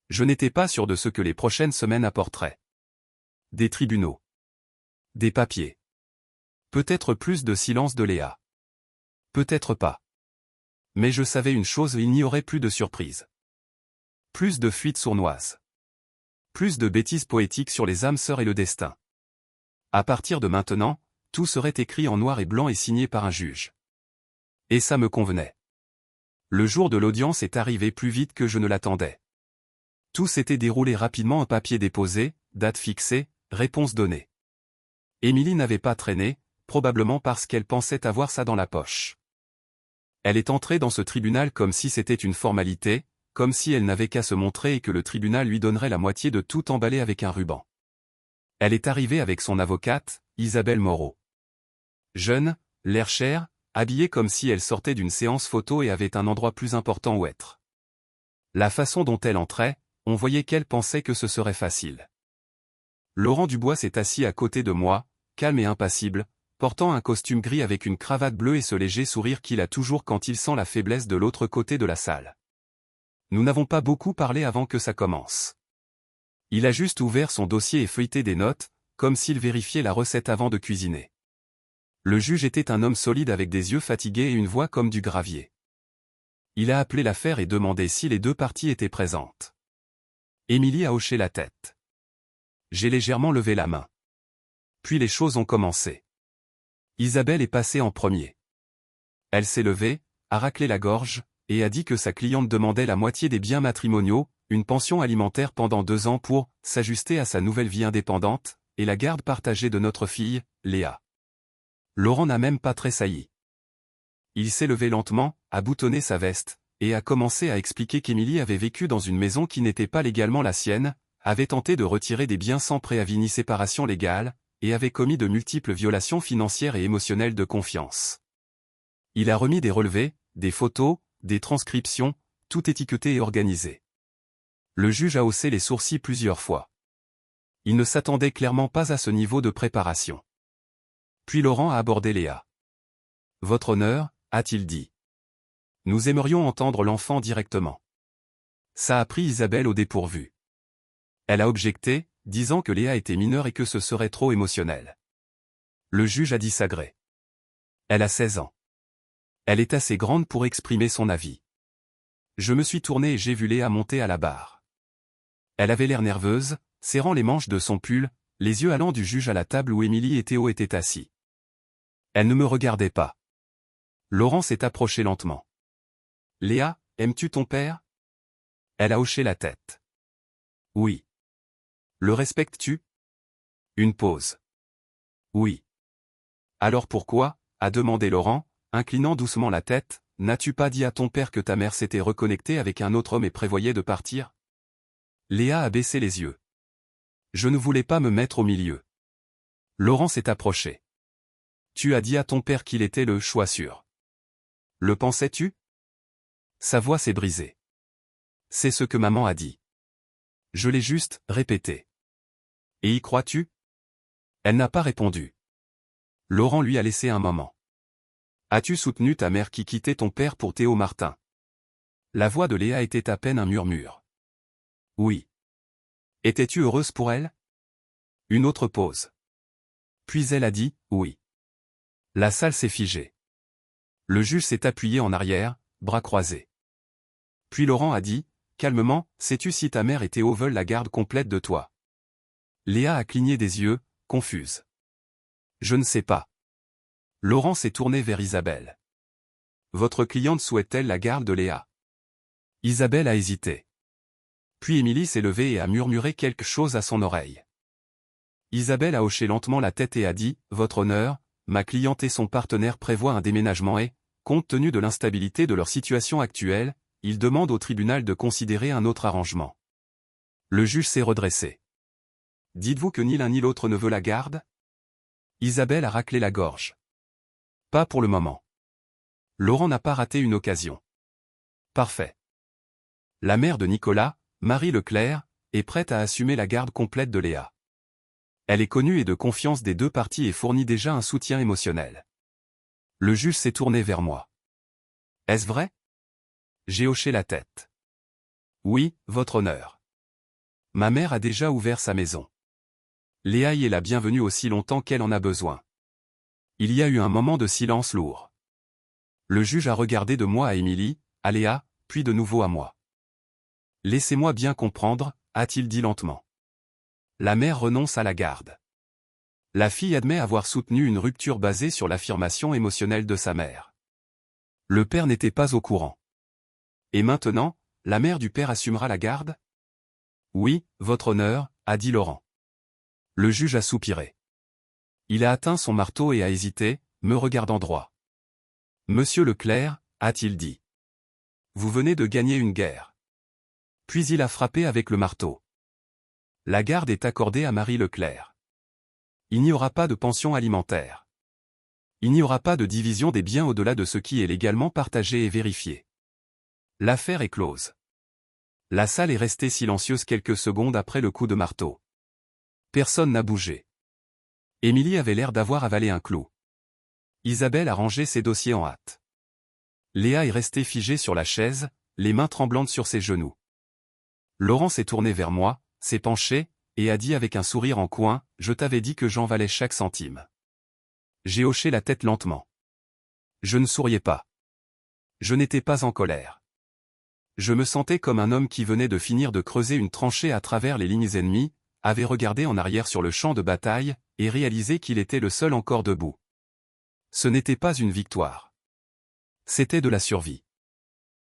Je n'étais pas sûr de ce que les prochaines semaines apporteraient. Des tribunaux. Des papiers. Peut-être plus de silence de Léa. Peut-être pas. Mais je savais une chose, il n'y aurait plus de surprise. Plus de fuites sournoises. Plus de bêtises poétiques sur les âmes sœurs et le destin. À partir de maintenant, tout serait écrit en noir et blanc et signé par un juge. Et ça me convenait. Le jour de l'audience est arrivé plus vite que je ne l'attendais. Tout s'était déroulé rapidement, un papier déposé, date fixée, réponse donnée. Émilie n'avait pas traîné, probablement parce qu'elle pensait avoir ça dans la poche. Elle est entrée dans ce tribunal comme si c'était une formalité, comme si elle n'avait qu'à se montrer et que le tribunal lui donnerait la moitié de tout emballé avec un ruban. Elle est arrivée avec son avocate, Isabelle Moreau. Jeune, l'air cher, habillée comme si elle sortait d'une séance photo et avait un endroit plus important où être. La façon dont elle entrait, on voyait qu'elle pensait que ce serait facile. Laurent Dubois s'est assis à côté de moi, calme et impassible, portant un costume gris avec une cravate bleue et ce léger sourire qu'il a toujours quand il sent la faiblesse de l'autre côté de la salle. Nous n'avons pas beaucoup parlé avant que ça commence. Il a juste ouvert son dossier et feuilleté des notes, comme s'il vérifiait la recette avant de cuisiner. Le juge était un homme solide avec des yeux fatigués et une voix comme du gravier. Il a appelé l'affaire et demandé si les deux parties étaient présentes. Émilie a hoché la tête. J'ai légèrement levé la main. Puis les choses ont commencé. Isabelle est passée en premier. Elle s'est levée, a raclé la gorge, et a dit que sa cliente demandait la moitié des biens matrimoniaux, une pension alimentaire pendant 2 ans pour s'ajuster à sa nouvelle vie indépendante, et la garde partagée de notre fille, Léa. Laurent n'a même pas tressailli. Il s'est levé lentement, a boutonné sa veste, et a commencé à expliquer qu'Émilie avait vécu dans une maison qui n'était pas légalement la sienne, avait tenté de retirer des biens sans préavis ni séparation légale, et avait commis de multiples violations financières et émotionnelles de confiance. Il a remis des relevés, des photos, des transcriptions, tout étiqueté et organisé. Le juge a haussé les sourcils plusieurs fois. Il ne s'attendait clairement pas à ce niveau de préparation. Puis Laurent a abordé Léa. « Votre honneur » a-t-il dit. « Nous aimerions entendre l'enfant directement. » Ça a pris Isabelle au dépourvu. Elle a objecté, disant que Léa était mineure et que ce serait trop émotionnel. Le juge a dit sa gré. Elle a 16 ans. Elle est assez grande pour exprimer son avis. Je me suis tourné et j'ai vu Léa monter à la barre. Elle avait l'air nerveuse, serrant les manches de son pull, les yeux allant du juge à la table où Émilie et Théo étaient assis. Elle ne me regardait pas. Laurent s'est approché lentement. « Léa, aimes-tu ton père ?» Elle a hoché la tête. « Oui. » « Le respectes-tu ?» Une pause. « Oui. »« Alors pourquoi ?» a demandé Laurent, inclinant doucement la tête, « n'as-tu pas dit à ton père que ta mère s'était reconnectée avec un autre homme et prévoyait de partir ?» Léa a baissé les yeux. « Je ne voulais pas me mettre au milieu. » Laurent s'est approché. « Tu as dit à ton père qu'il était le choix sûr. Le pensais-tu ?» Sa voix s'est brisée. « C'est ce que maman a dit. Je l'ai juste répété. » « Et y crois-tu » Elle n'a pas répondu. Laurent lui a laissé un moment. « As-tu soutenu ta mère qui quittait ton père pour Théo Martin ?» La voix de Léa était à peine un murmure. « Oui. » « Étais-tu heureuse pour elle ?» Une autre pause. Puis elle a dit « oui ». La salle s'est figée. Le juge s'est appuyé en arrière, bras croisés. Puis Laurent a dit, calmement, « Sais-tu si ta mère et Théo veulent la garde complète de toi ?» Léa a cligné des yeux, confuse. « Je ne sais pas. » Laurent s'est tourné vers Isabelle. « Votre cliente souhaite-t-elle la garde de Léa ?» Isabelle a hésité. Puis Émilie s'est levée et a murmuré quelque chose à son oreille. Isabelle a hoché lentement la tête et a dit, « Votre honneur, ma cliente et son partenaire prévoient un déménagement et, compte tenu de l'instabilité de leur situation actuelle, ils demandent au tribunal de considérer un autre arrangement. » Le juge s'est redressé. « Dites-vous que ni l'un ni l'autre ne veut la garde ?» Isabelle a raclé la gorge. « Pas pour le moment. » Laurent n'a pas raté une occasion. « Parfait. » La mère de Nicolas, Marie Leclerc, est prête à assumer la garde complète de Léa. Elle est connue et de confiance des deux parties et fournit déjà un soutien émotionnel. Le juge s'est tourné vers moi. « Est-ce vrai ?» J'ai hoché la tête. « Oui, votre honneur. Ma mère a déjà ouvert sa maison. Léa y est la bienvenue aussi longtemps qu'elle en a besoin. » Il y a eu un moment de silence lourd. Le juge a regardé de moi à Émilie, à Léa, puis de nouveau à moi. « Laissez-moi bien comprendre, » a-t-il dit lentement. La mère renonce à la garde. La fille admet avoir soutenu une rupture basée sur l'affirmation émotionnelle de sa mère. Le père n'était pas au courant. Et maintenant, la mère du père assumera la garde ? Oui, votre honneur, a dit Laurent. Le juge a soupiré. Il a atteint son marteau et a hésité, me regardant droit. Monsieur Leclerc, a-t-il dit. Vous venez de gagner une guerre. Puis il a frappé avec le marteau. La garde est accordée à Marie Leclerc. Il n'y aura pas de pension alimentaire. Il n'y aura pas de division des biens au-delà de ce qui est légalement partagé et vérifié. L'affaire est close. La salle est restée silencieuse quelques secondes après le coup de marteau. Personne n'a bougé. Émilie avait l'air d'avoir avalé un clou. Isabelle a rangé ses dossiers en hâte. Léa est restée figée sur la chaise, les mains tremblantes sur ses genoux. Laurent s'est tourné vers moi, s'est penché, et a dit avec un sourire en coin, « Je t'avais dit que j'en valais chaque centime. » J'ai hoché la tête lentement. Je ne souriais pas. Je n'étais pas en colère. Je me sentais comme un homme qui venait de finir de creuser une tranchée à travers les lignes ennemies, avait regardé en arrière sur le champ de bataille, et réalisé qu'il était le seul encore debout. Ce n'était pas une victoire. C'était de la survie.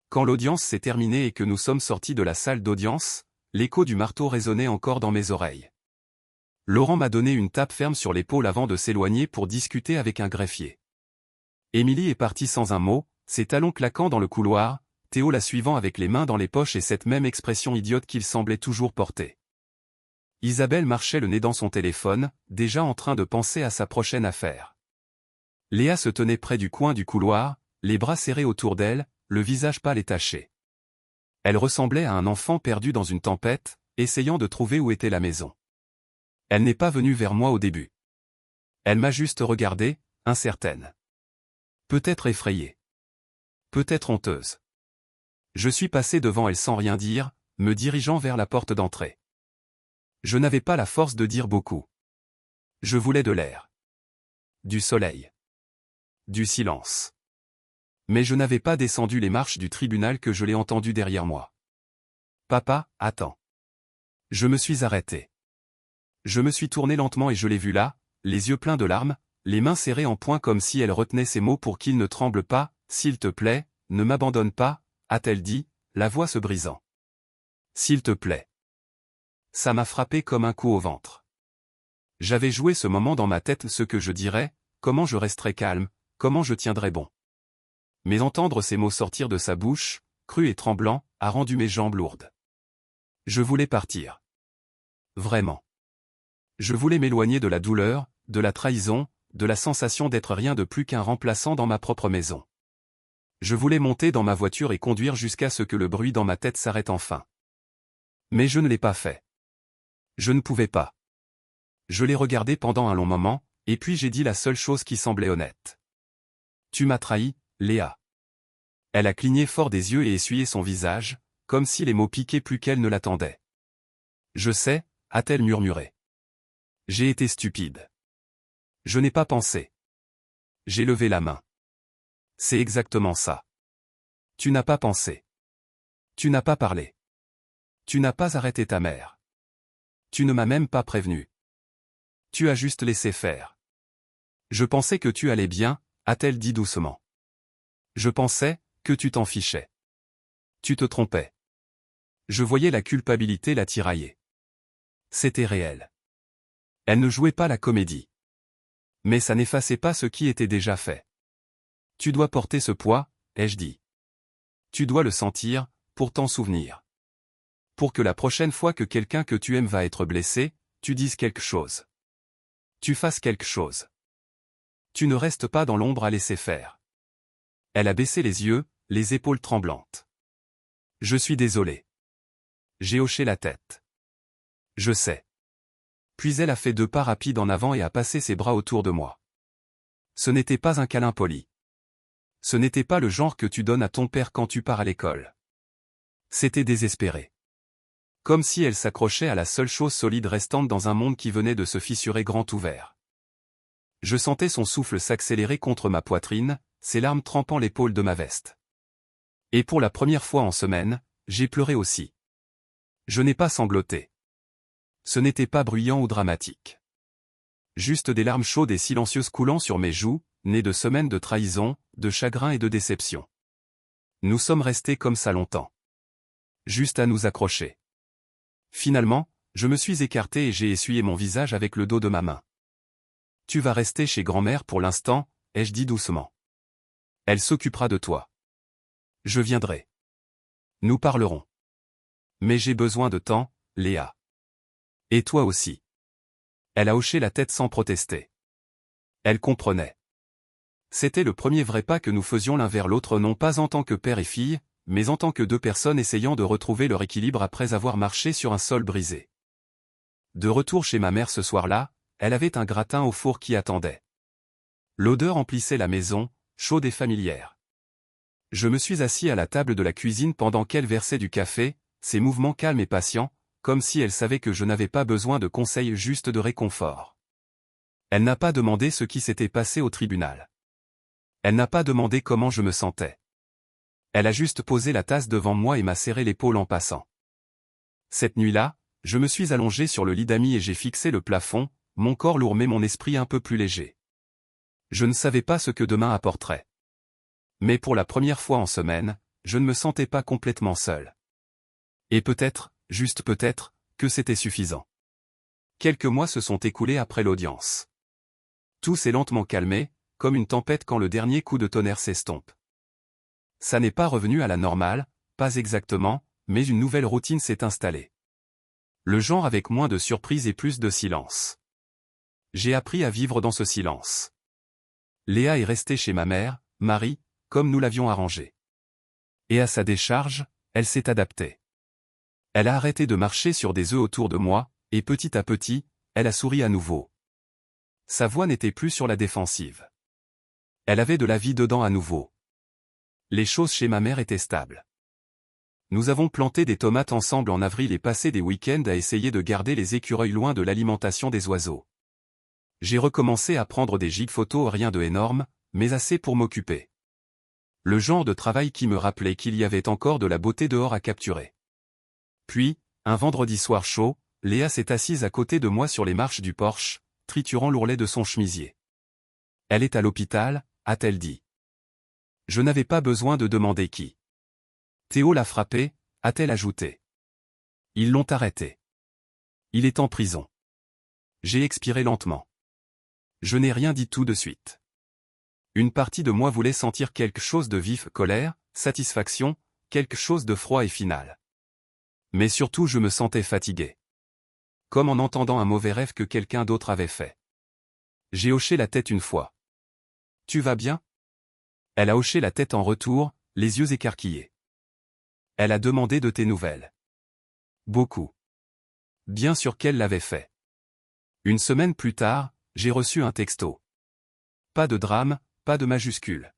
Quand l'audience s'est terminée et que nous sommes sortis de la salle d'audience, l'écho du marteau résonnait encore dans mes oreilles. Laurent m'a donné une tape ferme sur l'épaule avant de s'éloigner pour discuter avec un greffier. Émilie est partie sans un mot, ses talons claquant dans le couloir, Théo la suivant avec les mains dans les poches et cette même expression idiote qu'il semblait toujours porter. Isabelle marchait le nez dans son téléphone, déjà en train de penser à sa prochaine affaire. Léa se tenait près du coin du couloir, les bras serrés autour d'elle, le visage pâle et taché. Elle ressemblait à un enfant perdu dans une tempête, essayant de trouver où était la maison. Elle n'est pas venue vers moi au début. Elle m'a juste regardé, incertaine. Peut-être effrayée. Peut-être honteuse. Je suis passé devant elle sans rien dire, me dirigeant vers la porte d'entrée. Je n'avais pas la force de dire beaucoup. Je voulais de l'air. Du soleil. Du silence. Mais je n'avais pas descendu les marches du tribunal que je l'ai entendu derrière moi. Papa, attends. Je me suis arrêté. Je me suis tourné lentement et je l'ai vue là, les yeux pleins de larmes, les mains serrées en poing comme si elle retenait ses mots pour qu'il ne tremble pas, « S'il te plaît, ne m'abandonne pas », a-t-elle dit, la voix se brisant. « S'il te plaît. » Ça m'a frappé comme un coup au ventre. J'avais joué ce moment dans ma tête ce que je dirais, comment je resterais calme, comment je tiendrais bon. Mais entendre ces mots sortir de sa bouche, cru et tremblant, a rendu mes jambes lourdes. Je voulais partir. Vraiment. Je voulais m'éloigner de la douleur, de la trahison, de la sensation d'être rien de plus qu'un remplaçant dans ma propre maison. Je voulais monter dans ma voiture et conduire jusqu'à ce que le bruit dans ma tête s'arrête enfin. Mais je ne l'ai pas fait. Je ne pouvais pas. Je l'ai regardé pendant un long moment, et puis j'ai dit la seule chose qui semblait honnête. Tu m'as trahi, Léa. Elle a cligné fort des yeux et essuyé son visage, comme si les mots piquaient plus qu'elle ne l'attendait. Je sais, a-t-elle murmuré. J'ai été stupide. Je n'ai pas pensé. J'ai levé la main. C'est exactement ça. Tu n'as pas pensé. Tu n'as pas parlé. Tu n'as pas arrêté ta mère. Tu ne m'as même pas prévenu. Tu as juste laissé faire. Je pensais que tu allais bien, a-t-elle dit doucement. Je pensais que tu t'en fichais. Tu te trompais. Je voyais la culpabilité la tirailler. C'était réel. Elle ne jouait pas la comédie. Mais ça n'effaçait pas ce qui était déjà fait. Tu dois porter ce poids, ai-je dit. Tu dois le sentir, pour t'en souvenir. Pour que la prochaine fois que quelqu'un que tu aimes va être blessé, tu dises quelque chose. Tu fasses quelque chose. Tu ne restes pas dans l'ombre à laisser faire. Elle a baissé les yeux, les épaules tremblantes. Je suis désolé. J'ai hoché la tête. Je sais. Puis elle a fait 2 pas rapides en avant et a passé ses bras autour de moi. Ce n'était pas un câlin poli. Ce n'était pas le genre que tu donnes à ton père quand tu pars à l'école. C'était désespéré. Comme si elle s'accrochait à la seule chose solide restante dans un monde qui venait de se fissurer grand ouvert. Je sentais son souffle s'accélérer contre ma poitrine, ses larmes trempant l'épaule de ma veste. Et pour la première fois en semaine, j'ai pleuré aussi. Je n'ai pas sangloté. Ce n'était pas bruyant ou dramatique. Juste des larmes chaudes et silencieuses coulant sur mes joues, nées de semaines de trahison, de chagrin et de déception. Nous sommes restés comme ça longtemps. Juste à nous accrocher. Finalement, je me suis écarté et j'ai essuyé mon visage avec le dos de ma main. Tu vas rester chez grand-mère pour l'instant, ai-je dit doucement. Elle s'occupera de toi. Je viendrai. Nous parlerons. Mais j'ai besoin de temps, Léa. Et toi aussi. Elle a hoché la tête sans protester. Elle comprenait. C'était le premier vrai pas que nous faisions l'un vers l'autre, non pas en tant que père et fille, mais en tant que deux personnes essayant de retrouver leur équilibre après avoir marché sur un sol brisé. De retour chez ma mère ce soir-là, elle avait un gratin au four qui attendait. L'odeur emplissait la maison, chaude et familière. Je me suis assis à la table de la cuisine pendant qu'elle versait du café, ses mouvements calmes et patients, comme si elle savait que je n'avais pas besoin de conseils, juste de réconfort. Elle n'a pas demandé ce qui s'était passé au tribunal. Elle n'a pas demandé comment je me sentais. Elle a juste posé la tasse devant moi et m'a serré l'épaule en passant. Cette nuit-là, je me suis allongé sur le lit d'amis et j'ai fixé le plafond, mon corps lourd mais mon esprit un peu plus léger. Je ne savais pas ce que demain apporterait. Mais pour la première fois en semaine, je ne me sentais pas complètement seul. Et peut-être, juste peut-être, que c'était suffisant. Quelques mois se sont écoulés après l'audience. Tout s'est lentement calmé, comme une tempête quand le dernier coup de tonnerre s'estompe. Ça n'est pas revenu à la normale, pas exactement, mais une nouvelle routine s'est installée. Le genre avec moins de surprises et plus de silence. J'ai appris à vivre dans ce silence. Léa est restée chez ma mère, Marie, comme nous l'avions arrangé. Et à sa décharge, elle s'est adaptée. Elle a arrêté de marcher sur des œufs autour de moi, et petit à petit, elle a souri à nouveau. Sa voix n'était plus sur la défensive. Elle avait de la vie dedans à nouveau. Les choses chez ma mère étaient stables. Nous avons planté des tomates ensemble en avril et passé des week-ends à essayer de garder les écureuils loin de l'alimentation des oiseaux. J'ai recommencé à prendre des gigs photos, rien de énorme, mais assez pour m'occuper. Le genre de travail qui me rappelait qu'il y avait encore de la beauté dehors à capturer. Puis, un vendredi soir chaud, Léa s'est assise à côté de moi sur les marches du porche, triturant l'ourlet de son chemisier. Elle est à l'hôpital, a-t-elle dit. Je n'avais pas besoin de demander qui. Théo l'a frappé, a-t-elle ajouté. Ils l'ont arrêté. Il est en prison. J'ai expiré lentement. Je n'ai rien dit tout de suite. Une partie de moi voulait sentir quelque chose de vif, colère, satisfaction, quelque chose de froid et final. Mais surtout je me sentais fatigué. Comme en entendant un mauvais rêve que quelqu'un d'autre avait fait. J'ai hoché la tête une fois. Tu vas bien? Elle a hoché la tête en retour, les yeux écarquillés. Elle a demandé de tes nouvelles. Beaucoup. Bien sûr qu'elle l'avait fait. Une semaine plus tard, j'ai reçu un texto. Pas de drame, pas de majuscule.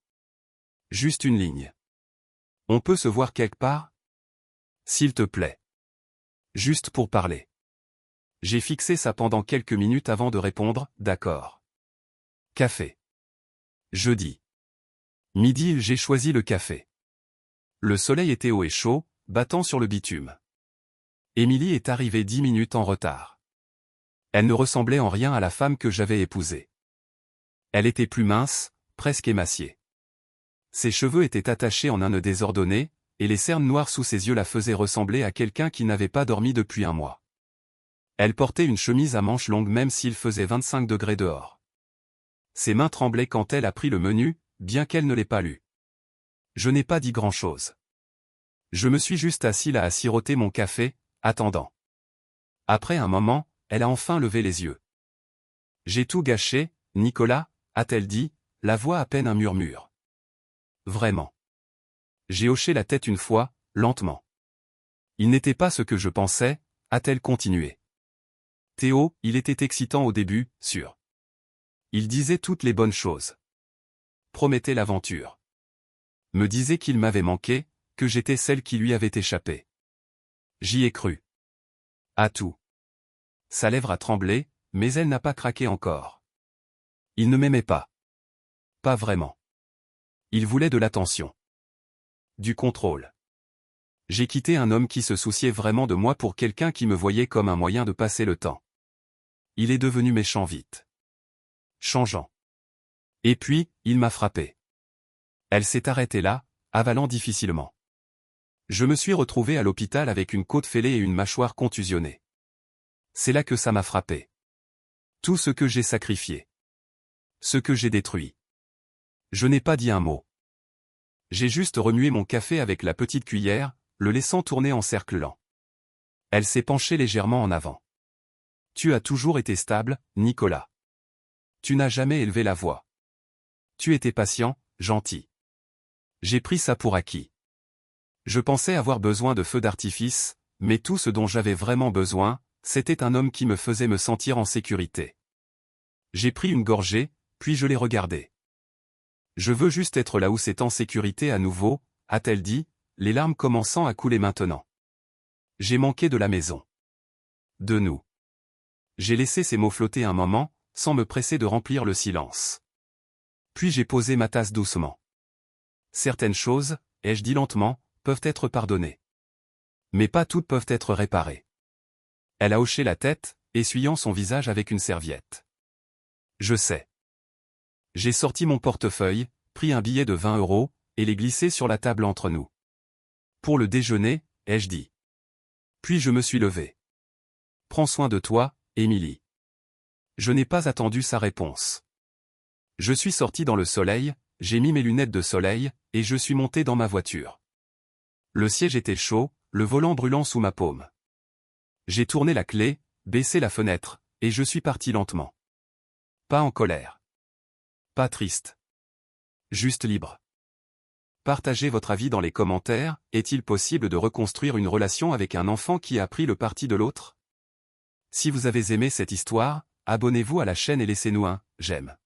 Juste une ligne. On peut se voir quelque part? S'il te plaît. Juste pour parler. J'ai fixé ça pendant quelques minutes avant de répondre, d'accord. Café. Jeudi. Midi, j'ai choisi le café. Le soleil était haut et chaud, battant sur le bitume. Émilie est arrivée 10 minutes en retard. Elle ne ressemblait en rien à la femme que j'avais épousée. Elle était plus mince, presque émaciée. Ses cheveux étaient attachés en un nœud désordonné, et les cernes noires sous ses yeux la faisaient ressembler à quelqu'un qui n'avait pas dormi depuis un mois. Elle portait une chemise à manches longues même s'il faisait 25 degrés dehors. Ses mains tremblaient quand elle a pris le menu, bien qu'elle ne l'ait pas lu. Je n'ai pas dit grand-chose. Je me suis juste assis là à siroter mon café, attendant. Après un moment, elle a enfin levé les yeux. J'ai tout gâché, Nicolas, a-t-elle dit, la voix à peine un murmure. Vraiment. J'ai hoché la tête une fois, lentement. Il n'était pas ce que je pensais, a-t-elle continué. Théo, il était excitant au début, sûr. Il disait toutes les bonnes choses. Promettait l'aventure. Me disait qu'il m'avait manqué, que j'étais celle qui lui avait échappé. J'y ai cru. À tout. Sa lèvre a tremblé, mais elle n'a pas craqué encore. Il ne m'aimait pas. Pas vraiment. Il voulait de l'attention. Du contrôle. J'ai quitté un homme qui se souciait vraiment de moi pour quelqu'un qui me voyait comme un moyen de passer le temps. Il est devenu méchant vite. Changeant. Et puis, il m'a frappé. Elle s'est arrêtée là, avalant difficilement. Je me suis retrouvé à l'hôpital avec une côte fêlée et une mâchoire contusionnée. C'est là que ça m'a frappé. Tout ce que j'ai sacrifié. Ce que j'ai détruit. Je n'ai pas dit un mot. J'ai juste remué mon café avec la petite cuillère, le laissant tourner en cercle lent. Elle s'est penchée légèrement en avant. Tu as toujours été stable, Nicolas. Tu n'as jamais élevé la voix. Tu étais patient, gentil. J'ai pris ça pour acquis. Je pensais avoir besoin de feux d'artifice, mais tout ce dont j'avais vraiment besoin, c'était un homme qui me faisait me sentir en sécurité. J'ai pris une gorgée, puis je l'ai regardé. Je veux juste être là où c'est en sécurité à nouveau, a-t-elle dit, les larmes commençant à couler maintenant. J'ai manqué de la maison. De nous. J'ai laissé ces mots flotter un moment, sans me presser de remplir le silence. Puis j'ai posé ma tasse doucement. Certaines choses, ai-je dit lentement, peuvent être pardonnées. Mais pas toutes peuvent être réparées. Elle a hoché la tête, essuyant son visage avec une serviette. Je sais. J'ai sorti mon portefeuille, pris un billet de 20 € et l'ai glissé sur la table entre nous. Pour le déjeuner, ai-je dit. Puis je me suis levé. Prends soin de toi, Émilie. Je n'ai pas attendu sa réponse. Je suis sorti dans le soleil, j'ai mis mes lunettes de soleil, et je suis monté dans ma voiture. Le siège était chaud, le volant brûlant sous ma paume. J'ai tourné la clé, baissé la fenêtre, et je suis parti lentement. Pas en colère. Pas triste. Juste libre. Partagez votre avis dans les commentaires, est-il possible de reconstruire une relation avec un enfant qui a pris le parti de l'autre? Si vous avez aimé cette histoire, abonnez-vous à la chaîne et laissez-nous un « j'aime ».